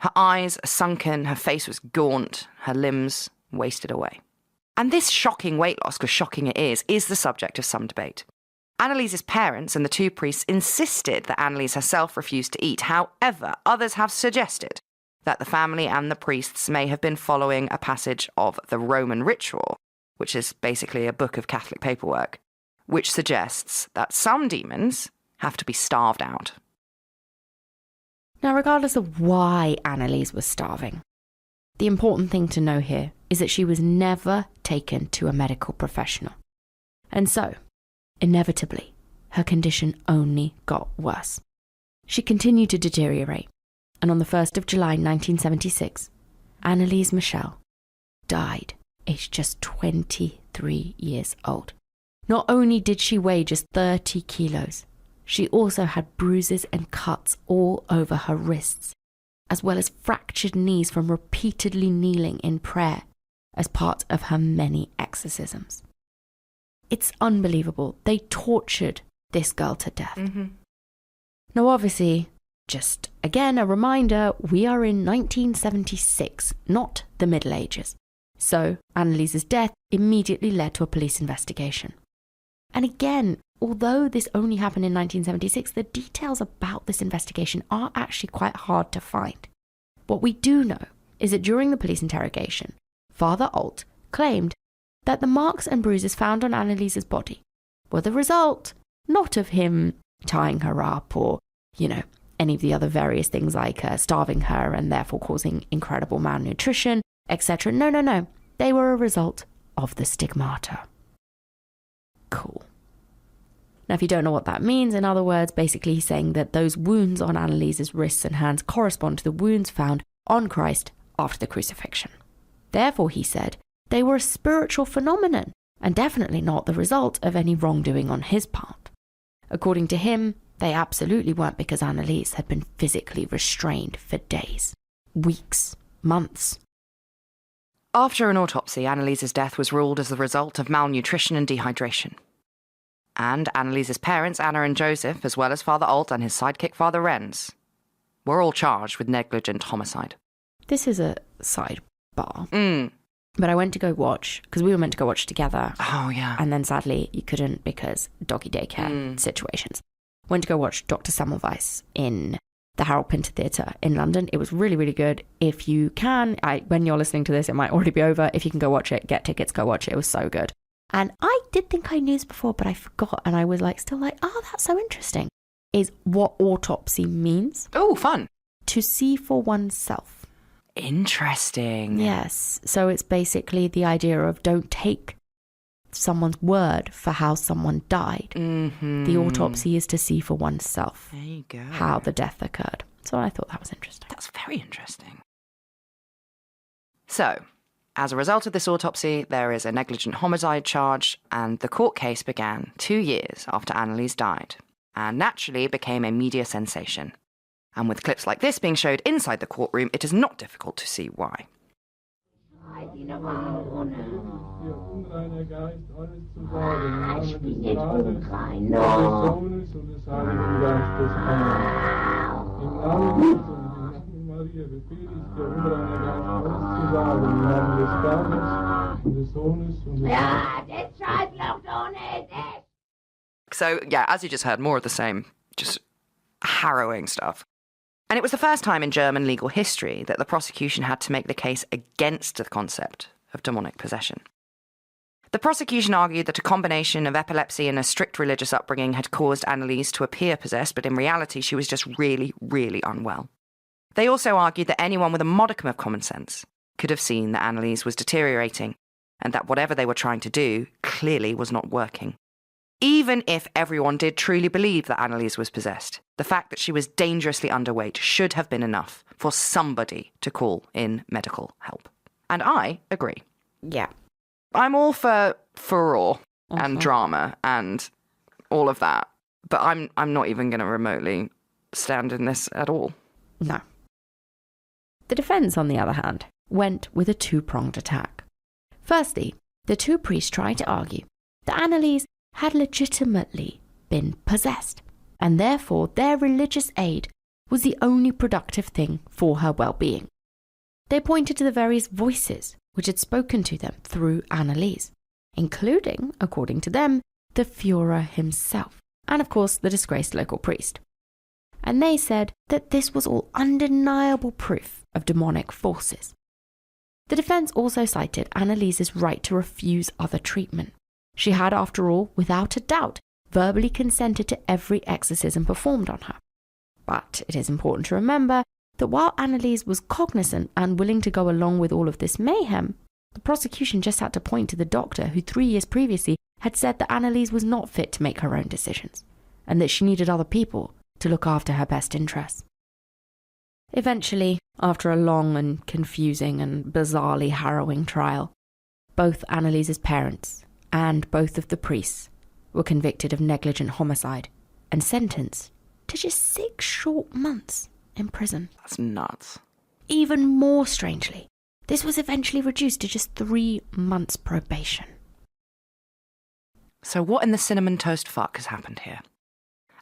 [SPEAKER 2] Her eyes are sunken, her face was gaunt, her limbs wasted away. And this shocking weight loss, because shocking it is the subject of some debate. Anneliese's parents and the 2 priests insisted that Anneliese herself refused to eat. However, others have suggested that the family and the priests may have been following a passage of the Roman ritual, which is basically a book of Catholic paperwork, which suggests that some demons have to be starved out.
[SPEAKER 1] Now, regardless of why Anneliese was starving, the important thing to know here is that she was never taken to a medical professional. And so, inevitably, her condition only got worse. She continued to deteriorate, and on the 1st of July 1976, Anneliese Michel died, aged just 23 years old. Not only did she weigh just 30 kilos, she also had bruises and cuts all over her wrists, as well as fractured knees from repeatedly kneeling in prayer as part of her many exorcisms. It's unbelievable. They tortured this girl to death.
[SPEAKER 2] Mm-hmm.
[SPEAKER 1] Now, obviously, just again a reminder, we are in 1976, not the Middle Ages. So Anneliese's death immediately led to a police investigation. And again, although this only happened in 1976, the details about this investigation are actually quite hard to find. What we do know is that during the police interrogation, Father Alt claimed that the marks and bruises found on Anneliese's body were the result not of him tying her up or, any of the other various things like starving her and therefore causing incredible malnutrition, etc. No. They were a result of the stigmata. Cool. Now, if you don't know what that means, in other words, basically he's saying that those wounds on Anneliese's wrists and hands correspond to the wounds found on Christ after the crucifixion. Therefore, he said, they were a spiritual phenomenon and definitely not the result of any wrongdoing on his part. According to him, they absolutely weren't because Anneliese had been physically restrained for days, weeks, months.
[SPEAKER 2] After an autopsy, Anneliese's death was ruled as the result of malnutrition and dehydration. And Anneliese's parents, Anna and Joseph, as well as Father Alt and his sidekick Father Renz, were all charged with negligent homicide.
[SPEAKER 1] This is a sidebar. But I went to go watch, because we were meant to go watch together.
[SPEAKER 2] Oh, yeah.
[SPEAKER 1] And then sadly, you couldn't because doggy daycare situations. Went to go watch Dr. Semmelweis in the Harold Pinter Theatre in London. It was really, really good. If you can, when you're listening to this, it might already be over. If you can go watch it, get tickets, go watch it. It was so good. And I did think I knew this before, but I forgot. And I was still like, oh, that's so interesting. Is what autopsy means.
[SPEAKER 2] Oh, fun.
[SPEAKER 1] To see for oneself.
[SPEAKER 2] Interesting.
[SPEAKER 1] Yes. So it's basically the idea of don't take someone's word for how someone died.
[SPEAKER 2] Mm-hmm.
[SPEAKER 1] The autopsy is to see for oneself.
[SPEAKER 2] There you go.
[SPEAKER 1] How the death occurred. So I thought that was interesting.
[SPEAKER 2] That's very interesting. So, as a result of this autopsy, there is a negligent homicide charge, and the court case began 2 years after Anneliese died, and naturally became a media sensation. And with clips like this being showed inside the courtroom, it is not difficult to see why.
[SPEAKER 3] Ihr unreiner Geist, alles zu sagen, im Namen des Vaters, des Sohnes und des Heiligen Geistes. Amen. Im Namen Jesu und hier befehle ich dir, unreiner Geist, uns zu sagen, im Namen des Vaters und des Sohnes und des
[SPEAKER 4] Ja, das Scheißloch ohne das.
[SPEAKER 2] So, yeah, as you just heard, more of the same. Just harrowing stuff. And it was the first time in German legal history that the prosecution had to make the case against the concept of demonic possession. The prosecution argued that a combination of epilepsy and a strict religious upbringing had caused Anneliese to appear possessed, but in reality she was just really, really unwell. They also argued that anyone with a modicum of common sense could have seen that Anneliese was deteriorating, and that whatever they were trying to do clearly was not working. Even if everyone did truly believe that Anneliese was possessed, the fact that she was dangerously underweight should have been enough for somebody to call in medical help. And I agree.
[SPEAKER 1] Yeah.
[SPEAKER 2] I'm all for furore and drama and all of that, but I'm not even going to remotely stand in this at all.
[SPEAKER 1] No. The defence, on the other hand, went with a two-pronged attack. Firstly, the two priests tried to argue that Anneliese had legitimately been possessed, and therefore their religious aid was the only productive thing for her well-being. They pointed to the various voices which had spoken to them through Anneliese, including, according to them, the Führer himself, and of course the disgraced local priest. And they said that this was all undeniable proof of demonic forces. The defence also cited Anneliese's right to refuse other treatment. She had, after all, without a doubt, verbally consented to every exorcism performed on her. But it is important to remember that while Anneliese was cognizant and willing to go along with all of this mayhem, the prosecution just had to point to the doctor who 3 years previously had said that Anneliese was not fit to make her own decisions, and that she needed other people to look after her best interests. Eventually, after a long and confusing and bizarrely harrowing trial, both Anneliese's parents and both of the priests were convicted of negligent homicide and sentenced to just 6 short months in prison.
[SPEAKER 2] That's nuts.
[SPEAKER 1] Even more strangely, this was eventually reduced to just 3 months probation.
[SPEAKER 2] So what in the cinnamon toast fuck has happened here?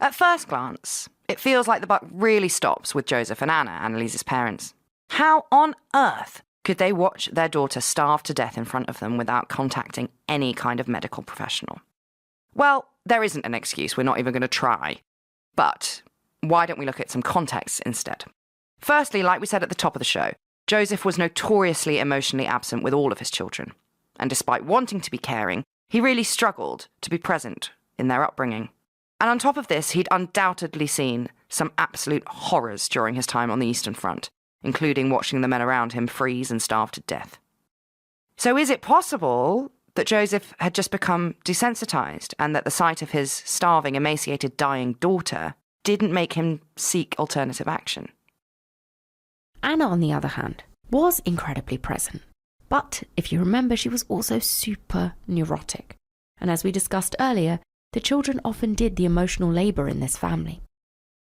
[SPEAKER 2] At first glance, it feels like the buck really stops with Joseph and Anna, Anneliese's parents. How on earth could they watch their daughter starve to death in front of them without contacting any kind of medical professional? Well, there isn't an excuse, we're not even going to try. But why don't we look at some context instead? Firstly, like we said at the top of the show, Joseph was notoriously emotionally absent with all of his children. And despite wanting to be caring, he really struggled to be present in their upbringing. And on top of this, he'd undoubtedly seen some absolute horrors during his time on the Eastern Front, including watching the men around him freeze and starve to death. So is it possible that Joseph had just become desensitized and that the sight of his starving, emaciated, dying daughter didn't make him seek alternative action?
[SPEAKER 1] Anna, on the other hand, was incredibly present. But if you remember, she was also super neurotic. And as we discussed earlier, the children often did the emotional labour in this family.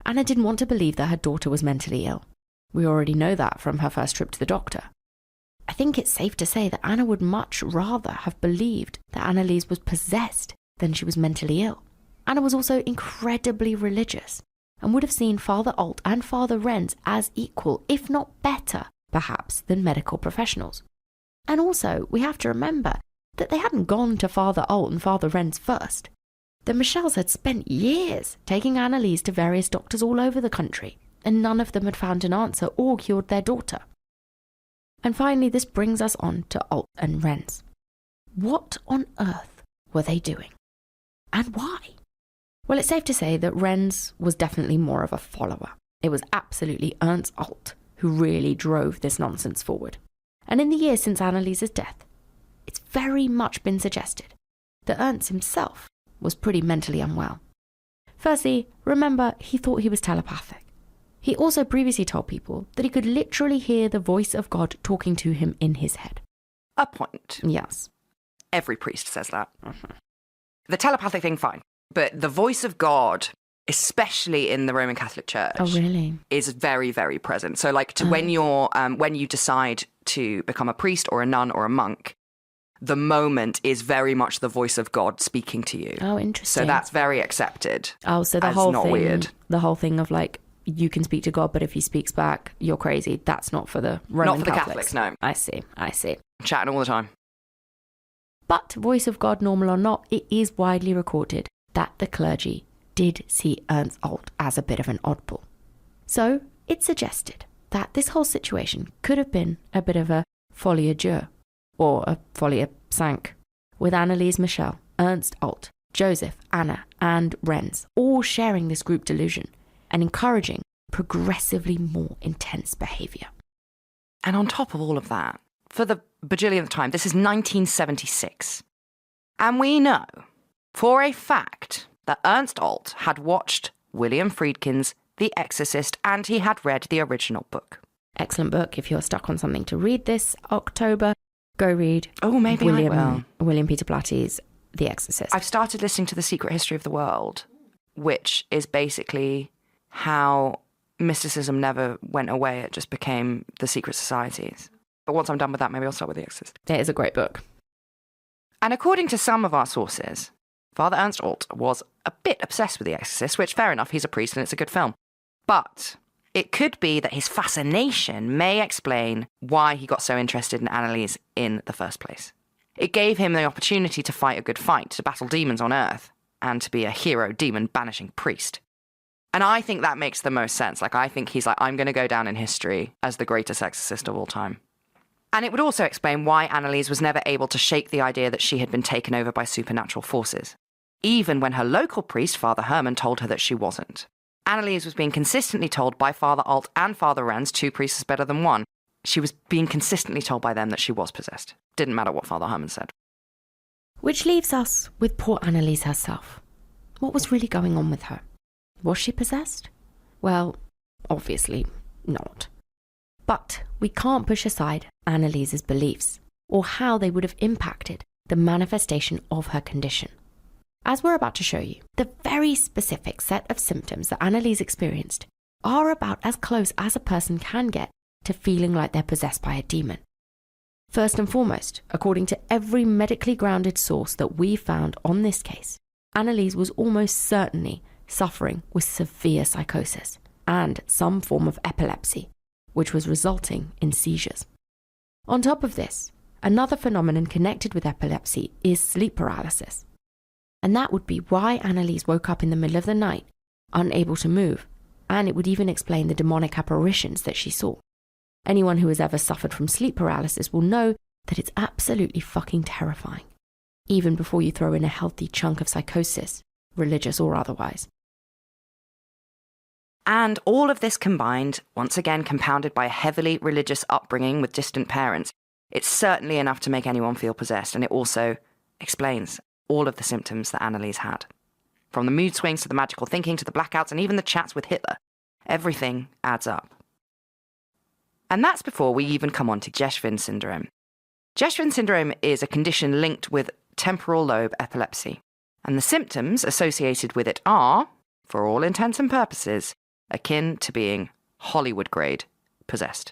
[SPEAKER 1] Anna didn't want to believe that her daughter was mentally ill. We already know that from her first trip to the doctor. I think it's safe to say that Anna would much rather have believed that Anneliese was possessed than she was mentally ill. Anna was also incredibly religious and would have seen Father Alt and Father Renz as equal, if not better, perhaps, than medical professionals. And also, we have to remember that they hadn't gone to Father Alt and Father Renz first. The Michels had spent years taking Anneliese to various doctors all over the country, and none of them had found an answer or cured their daughter. And finally, this brings us on to Alt and Renz. What on earth were they doing? And why? Well, it's safe to say that Renz was definitely more of a follower. It was absolutely Ernst Alt who really drove this nonsense forward. And in the years since Anneliese's death, it's very much been suggested that Ernst himself was pretty mentally unwell. Firstly, remember, he thought he was telepathic. He also previously told people that he could literally hear the voice of God talking to him in his head.
[SPEAKER 2] A point.
[SPEAKER 1] Yes.
[SPEAKER 2] Every priest says that. The telepathic thing, fine. But the voice of God, especially in the Roman Catholic Church,
[SPEAKER 1] Oh, really?
[SPEAKER 2] is very, very present. So like when you decide to become a priest or a nun or a monk, the moment is very much the voice of God speaking to you.
[SPEAKER 1] Oh, interesting.
[SPEAKER 2] So that's very accepted.
[SPEAKER 1] Oh, so the
[SPEAKER 2] as
[SPEAKER 1] whole
[SPEAKER 2] not
[SPEAKER 1] thing,
[SPEAKER 2] weird.
[SPEAKER 1] the whole thing of like you can speak to God, but if he speaks back, you're crazy. That's not for the Roman
[SPEAKER 2] Not for
[SPEAKER 1] Catholics.
[SPEAKER 2] the Catholics, no.
[SPEAKER 1] I see.
[SPEAKER 2] Chatting all the time.
[SPEAKER 1] But voice of God, normal or not, it is widely recorded that the clergy did see Ernst Alt as a bit of an oddball. So it suggested that this whole situation could have been a bit of a folie à deux, or a folie à cinq, with Anneliese Michel, Ernst Alt, Joseph, Anna, and Renz all sharing this group delusion and encouraging progressively more intense behaviour.
[SPEAKER 2] And on top of all of that, for the bajillionth time, this is 1976. And we know for a fact that Ernst Alt had watched William Friedkin's The Exorcist and he had read the original book.
[SPEAKER 1] Excellent book. If you're stuck on something to read this October, go read
[SPEAKER 2] Maybe
[SPEAKER 1] William Peter Blatty's The Exorcist.
[SPEAKER 2] I've started listening to The Secret History of the World, which is basically how mysticism never went away. It just became the secret societies. But once I'm done with that, maybe I'll start with The Exorcist.
[SPEAKER 1] It is a great book.
[SPEAKER 2] And according to some of our sources, Father Ernst Alt was a bit obsessed with The Exorcist, which, fair enough, he's a priest and it's a good film. But it could be that his fascination may explain why he got so interested in Anneliese in the first place. It gave him the opportunity to fight a good fight, to battle demons on Earth, and to be a hero demon-banishing priest. And I think that makes the most sense. I think he's like, I'm going to go down in history as the greatest exorcist of all time. And it would also explain why Anneliese was never able to shake the idea that she had been taken over by supernatural forces, even when her local priest, Father Herman, told her that she wasn't. Anneliese was being consistently told by Father Alt and Father Renz, 2 priests is better than 1. She was being consistently told by them that she was possessed. Didn't matter what Father Herman said.
[SPEAKER 1] Which leaves us with poor Anneliese herself. What was really going on with her? Was she possessed? Well, obviously not. But we can't push aside Anneliese's beliefs, or how they would have impacted the manifestation of her condition. As we're about to show you, the very specific set of symptoms that Anneliese experienced are about as close as a person can get to feeling like they're possessed by a demon. First and foremost, according to every medically grounded source that we found on this case, Anneliese was almost certainly suffering with severe psychosis and some form of epilepsy, which was resulting in seizures. On top of this, another phenomenon connected with epilepsy is sleep paralysis. And that would be why Anneliese woke up in the middle of the night, unable to move, and it would even explain the demonic apparitions that she saw. Anyone who has ever suffered from sleep paralysis will know that it's absolutely fucking terrifying, even before you throw in a healthy chunk of psychosis, religious or otherwise.
[SPEAKER 2] And all of this combined, once again compounded by a heavily religious upbringing with distant parents, it's certainly enough to make anyone feel possessed, and it also explains all of the symptoms that Anneliese had. From the mood swings to the magical thinking to the blackouts and even the chats with Hitler, everything adds up. And that's before we even come on to Geschwin syndrome. Geschwin syndrome is a condition linked with temporal lobe epilepsy, and the symptoms associated with it are, for all intents and purposes, akin to being Hollywood-grade possessed.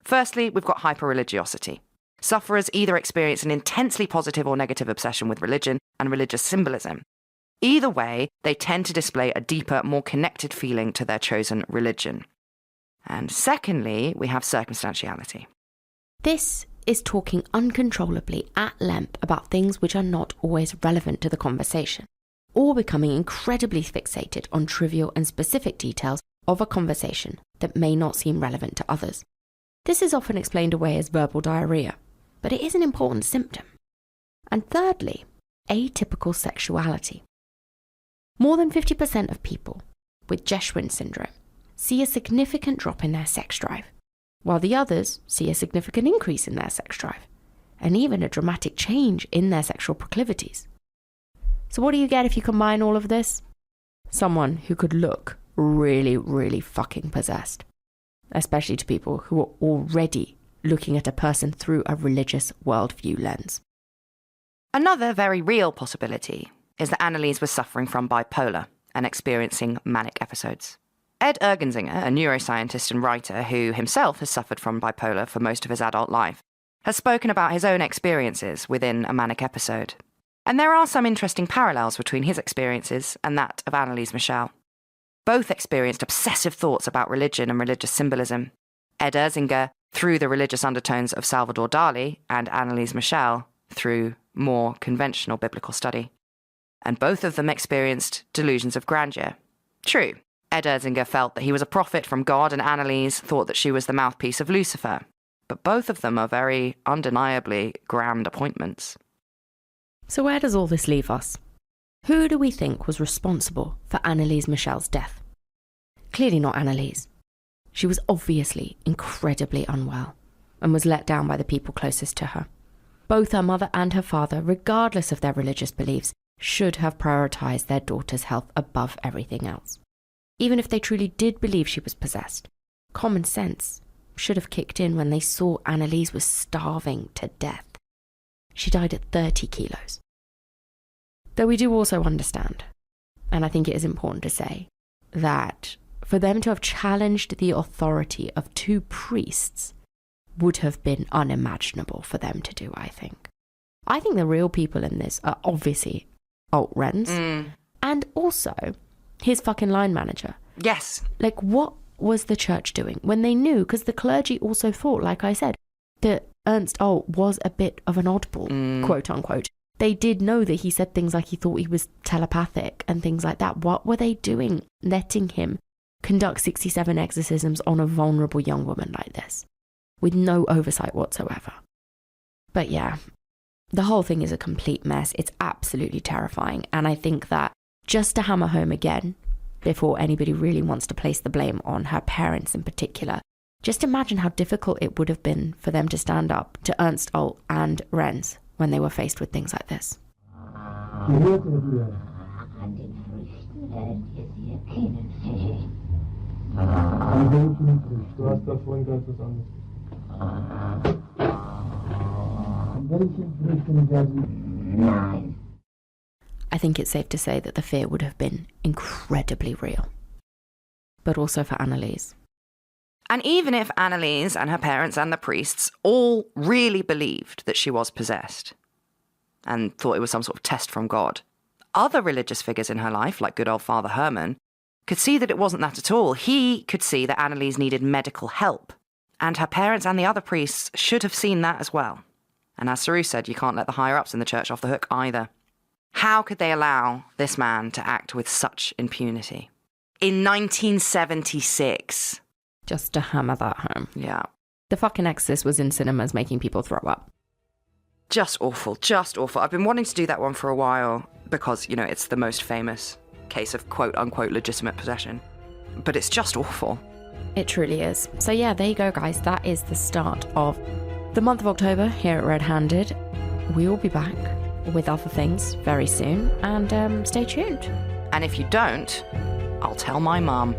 [SPEAKER 2] Firstly, we've got hyperreligiosity. Sufferers either experience an intensely positive or negative obsession with religion and religious symbolism. Either way, they tend to display a deeper, more connected feeling to their chosen religion. And secondly, we have circumstantiality.
[SPEAKER 1] This is talking uncontrollably at length about things which are not always relevant to the conversation, or becoming incredibly fixated on trivial and specific details of a conversation that may not seem relevant to others. This is often explained away as verbal diarrhea, but it is an important symptom. And thirdly, atypical sexuality. More than 50% of people with Geschwin syndrome see a significant drop in their sex drive, while the others see a significant increase in their sex drive, and even a dramatic change in their sexual proclivities. So what do you get if you combine all of this? Someone who could look really, really fucking possessed, especially to people who are already looking at a person through a religious worldview lens.
[SPEAKER 2] Another very real possibility is that Anneliese was suffering from bipolar and experiencing manic episodes. Ed Ergenzinger, a neuroscientist and writer who himself has suffered from bipolar for most of his adult life, has spoken about his own experiences within a manic episode. And there are some interesting parallels between his experiences and that of Anneliese Michel. Both experienced obsessive thoughts about religion and religious symbolism. Ed Erzinger through the religious undertones of Salvador Dali, and Anneliese Michel through more conventional biblical study. And both of them experienced delusions of grandeur. True, Ed Erzinger felt that he was a prophet from God, and Anneliese thought that she was the mouthpiece of Lucifer. But both of them are very undeniably grand appointments.
[SPEAKER 1] So where does all this leave us? Who do we think was responsible for Anneliese Michel's death? Clearly not Anneliese. She was obviously incredibly unwell and was let down by the people closest to her. Both her mother and her father, regardless of their religious beliefs, should have prioritized their daughter's health above everything else. Even if they truly did believe she was possessed, common sense should have kicked in when they saw Anneliese was starving to death. She died at 30 kilos. Though we do also understand, and I think it is important to say, that for them to have challenged the authority of two priests would have been unimaginable for them to do, I think. I think the real people in this are obviously Renz and also his fucking line manager.
[SPEAKER 2] Yes.
[SPEAKER 1] Like, what was the church doing when they knew? Because the clergy also thought, like I said, that Ernst Alt was a bit of an oddball, quote unquote. They did know that he said things like he thought he was telepathic and things like that. What were they doing, letting him conduct 67 exorcisms on a vulnerable young woman like this, with no oversight whatsoever? But yeah, the whole thing is a complete mess. It's absolutely terrifying. And I think that just to hammer home again, before anybody really wants to place the blame on her parents in particular, just imagine how difficult it would have been for them to stand up to Ernst Alt and Renz when they were faced with things like this.
[SPEAKER 4] An den Früchten werdet ihr sie erkennen.
[SPEAKER 3] An welchen Früchten? Du hast davon ganz was anderes. An welchen Früchten werden?
[SPEAKER 4] Nein.
[SPEAKER 1] I think it's safe to say that the fear would have been incredibly real. But also for Anneliese.
[SPEAKER 2] And even if Anneliese and her parents and the priests all really believed that she was possessed and thought it was some sort of test from God, other religious figures in her life, like good old Father Herman, could see that it wasn't that at all. He could see that Anneliese needed medical help, and her parents and the other priests should have seen that as well. And as Saru said, you can't let the higher-ups in the church off the hook either. How could they allow this man to act with such impunity? In 1976...
[SPEAKER 1] Just to hammer that home.
[SPEAKER 2] Yeah.
[SPEAKER 1] The fucking Exorcist was in cinemas making people throw up.
[SPEAKER 2] Just awful, just awful. I've been wanting to do that one for a while because, you know, it's the most famous case of quote-unquote legitimate possession. But it's just awful.
[SPEAKER 1] It truly is. So yeah, there you go, guys. That is the start of the month of October here at RedHanded. We will be back with other things very soon, and stay tuned.
[SPEAKER 2] And if you don't, I'll tell my mum.